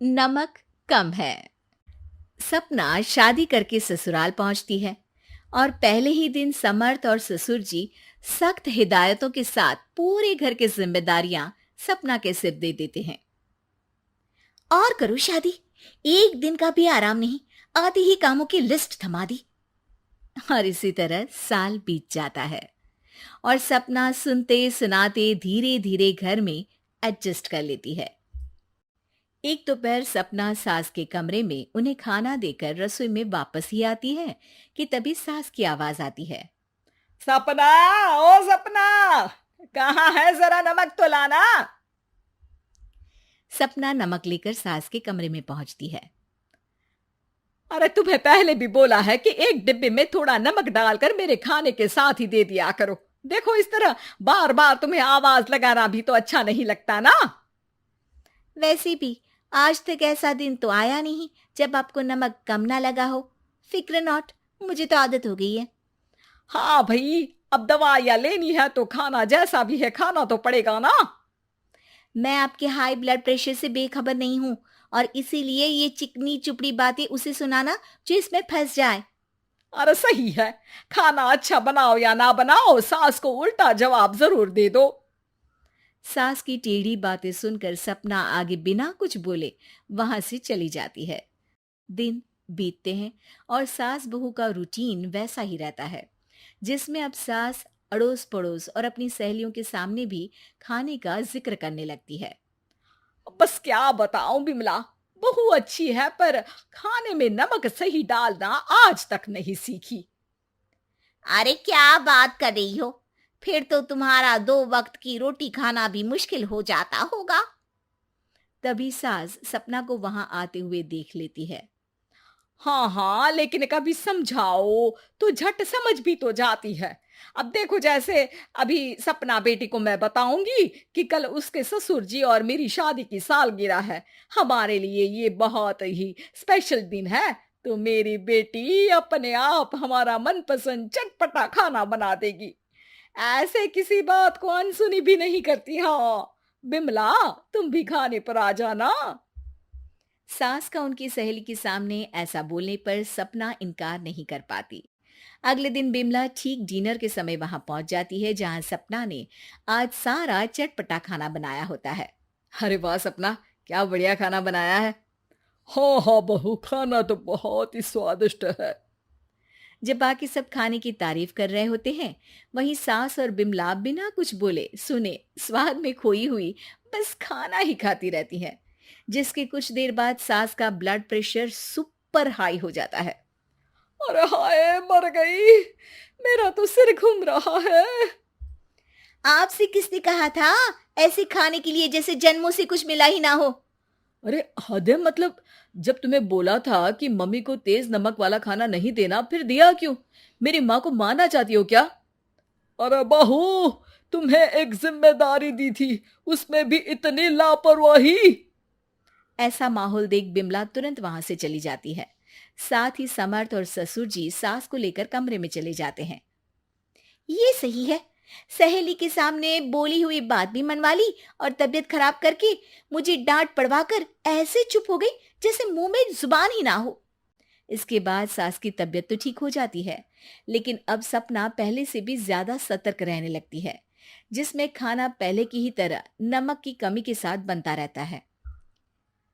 नमक कम है। सपना शादी करके ससुराल पहुंचती है और पहले ही दिन समर्थ और ससुर जी सख्त हिदायतों के साथ पूरे घर की जिम्मेदारियां सपना के सिर दे देते हैं। और करो शादी, एक दिन का भी आराम नहीं, आते ही कामों की लिस्ट थमा दी। और इसी तरह साल बीत जाता है और सपना सुनते सुनाते धीरे धीरे घर में एडजस्ट कर लेती है। एक दोपहर सपना सास के कमरे में उन्हें खाना देकर रसोई में वापस ही आती है कि तभी सास की आवाज आती है। सपना, ओ सपना, कहाँ है? जरा नमक तो लाना। सपना नमक लेकर सास के कमरे में पहुंचती है। अरे तुम्हें पहले भी बोला है कि एक डिब्बे में थोड़ा नमक डालकर मेरे खाने के साथ ही दे दिया करो। देखो, इस तरह बार बार तुम्हें आवाज लगाना भी तो अच्छा नहीं लगता ना। वैसे भी आज तक ऐसा दिन तो आया नहीं जब आपको नमक कम ना लगा हो। फिक्र नॉट, मुझे तो आदत हो गई है। हाँ भाई, अब दवाइयाँ लेनी है तो खाना जैसा भी है खाना तो पड़ेगा ना। मैं आपके हाई ब्लड प्रेशर से बेखबर नहीं हूं और इसीलिए ये चिकनी चुपड़ी बातें उसे सुनाना जो इसमें फंस जाए। अरे सही है, खाना अच्छा बनाओ या ना बनाओ, सास को उल्टा जवाब जरूर दे दो। सास की टेढ़ी बातें सुनकर सपना आगे बिना कुछ बोले वहां से चली जाती है। दिन बीतते हैं और सास बहू का रूटीन वैसा ही रहता है, जिसमें अब सास अड़ोस पड़ोस और अपनी सहेलियों के सामने भी खाने का जिक्र करने लगती है। बस क्या बताऊं बिमला, बहू अच्छी है पर खाने में नमक सही डालना आज तक नहीं सीखी। अरे क्या बात कर रही हो? फिर तो तुम्हारा 2 वक्त की रोटी खाना भी मुश्किल हो जाता होगा। तभी सास सपना को वहां आते हुए देख लेती है। हाँ हाँ, लेकिन कभी समझाओ तो झट समझ भी तो जाती है। अब देखो, जैसे अभी सपना बेटी को मैं बताऊंगी कि कल उसके ससुर जी और मेरी शादी की सालगिरह है, हमारे लिए ये बहुत ही स्पेशल दिन है, तो मेरी बेटी अपने आप हमारा मनपसंद चटपटा खाना बना देगी। ऐसे किसी बात को अनसुनी भी नहीं करती। हाँ बिमला, तुम भी खाने पर आ जाना। सास का उनकी सहेली के सामने ऐसा बोलने पर सपना इनकार नहीं कर पाती। अगले दिन बिमला ठीक डिनर के समय वहां पहुंच जाती है जहां सपना ने आज सारा चटपटा खाना बनाया होता है। अरे वाह सपना, क्या बढ़िया खाना बनाया है। हाँ हाँ बहू, खाना तो बहुत ही स्वादिष्ट है। जब बाकी सब खाने की तारीफ कर रहे होते हैं, वहीं सास और बिमला बिना कुछ बोले सुने स्वाद में खोई हुई बस खाना ही खाती रहती हैं, जिसके कुछ देर बाद सास का ब्लड प्रेशर सुपर हाई हो जाता है। अरे हाय, मर गई, मेरा तो सिर घूम रहा है। आपसे किसने कहा था ऐसे खाने के लिए जैसे जन्मों से कुछ मिला ही ना हो? अरे हद है, मतलब जब तुम्हें बोला था कि मम्मी को तेज नमक वाला खाना नहीं देना, फिर दिया क्यों? मेरी माँ को मारना चाहती हो क्या? अरे बहू, तुम्हें एक जिम्मेदारी दी थी, उसमें भी इतनी लापरवाही। ऐसा माहौल देख बिमला तुरंत वहां से चली जाती है। साथ ही समर्थ और ससुर जी सास को लेकर कमरे में चले जाते हैं। ये सही है, सहेली के सामने बोली हुई बात भी मनवा ली और तबीयत खराब करके मुझे डांट पड़वा कर ऐसे चुप हो गई जैसे मुंह में जुबान ही ना हो। इसके बाद सास की तबीयत तो ठीक हो जाती है, लेकिन अब सपना पहले से भी ज्यादा सतर्क रहने लगती है, जिसमें खाना पहले की ही तरह नमक की कमी के साथ बनता रहता है,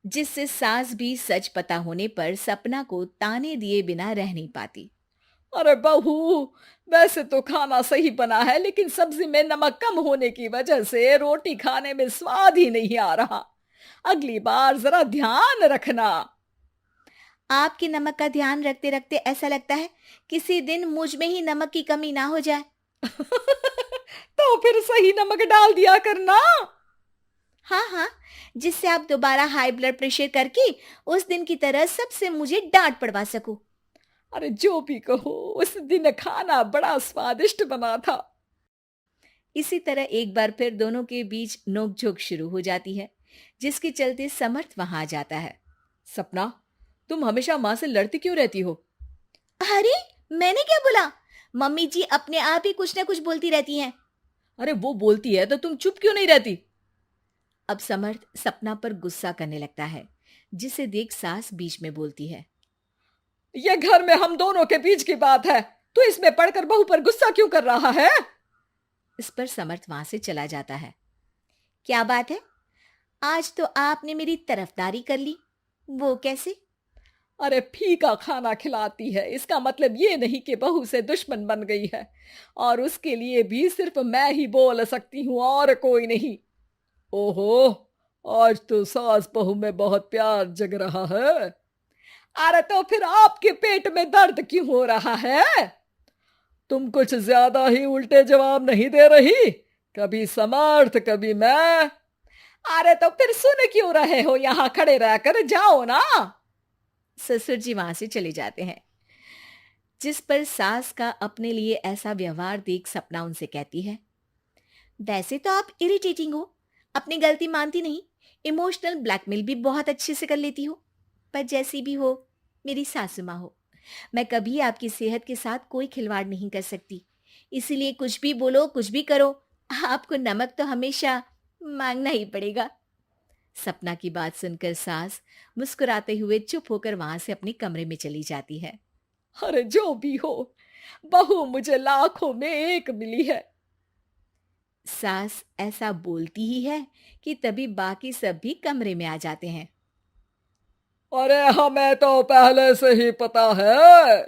जिससे सास भी सच पता होने पर सपना को ताने दिए बिना रह नहीं पाती। अरे बहू, वैसे तो खाना सही बना है, लेकिन सब्जी में नमक कम होने की वजह से रोटी खाने में स्वाद ही नहीं आ रहा। अगली बार जरा ध्यान रखना। आपके नमक का ध्यान रखते रखते ऐसा लगता है किसी दिन मुझ में ही नमक की कमी ना हो जाए। तो फिर सही नमक डाल दिया करना। हाँ हाँ, जिससे आप दोबारा हाई ब्लड प्रेशर करके उस दिन की तरह सबसे मुझे डांट पड़वा सको। अरे जो भी कहो, उस दिन खाना बड़ा स्वादिष्ट बना था। इसी तरह एक बार फिर दोनों के बीच नोकझोंक शुरू हो जाती है, जिसके चलते समर्थ वहां आ जाता है। सपना, तुम हमेशा माँ से लड़ती क्यों रहती हो? अरे, मैंने क्या बोला? मम्मी जी अपने आप ही कुछ ना कुछ बोलती रहती हैं। अरे वो बोलती है तो तुम चुप क्यों नहीं रहती? अब समर्थ सपना पर गुस्सा करने लगता है, जिसे देख सास बीच में बोलती है। ये घर में हम दोनों के बीच की बात है, तू इसमें पढ़कर बहू पर गुस्सा क्यों कर रहा है? इस पर समर्थ वहां से चला जाता है। क्या बात है, आज तो आपने मेरी तरफदारी कर ली, वो कैसे? अरे फीका खाना खिलाती है, इसका मतलब ये नहीं कि बहू से दुश्मन बन गई है, और उसके लिए भी सिर्फ मैं ही बोल सकती हूँ और कोई नहीं। ओहो, आज तो सास बहू में बहुत प्यार जग रहा है। अरे तो फिर आपके पेट में दर्द क्यों हो रहा है? तुम कुछ ज्यादा ही उल्टे जवाब नहीं दे रही, कभी समर्थ कभी मैं। अरे तो फिर सुन क्यों रहे हो, यहां खड़े रहकर जाओ ना। ससुर जी वहां से चले जाते हैं, जिस पर सास का अपने लिए ऐसा व्यवहार देख सपना उनसे कहती है, वैसे तो आप इरिटेटिंग हो, अपनी गलती मानती नहीं, इमोशनल ब्लैकमेल भी बहुत अच्छे से कर लेती हो, पर जैसी भी हो, मेरी सासू माँ हो, मैं कभी आपकी सेहत के साथ कोई खिलवाड़ नहीं कर सकती, इसीलिए कुछ भी बोलो कुछ भी करो, आपको नमक तो हमेशा मांगना ही पड़ेगा। सपना की बात सुनकर सास मुस्कुराते हुए चुप होकर वहां से अपने कमरे में चली जाती है। अरे जो भी हो, बहू मुझे लाखों में एक मिली है। सास ऐसा बोलती ही है कि तभी बाकी सब भी कमरे में आ जाते हैं। अरे हमें तो पहले से ही पता है।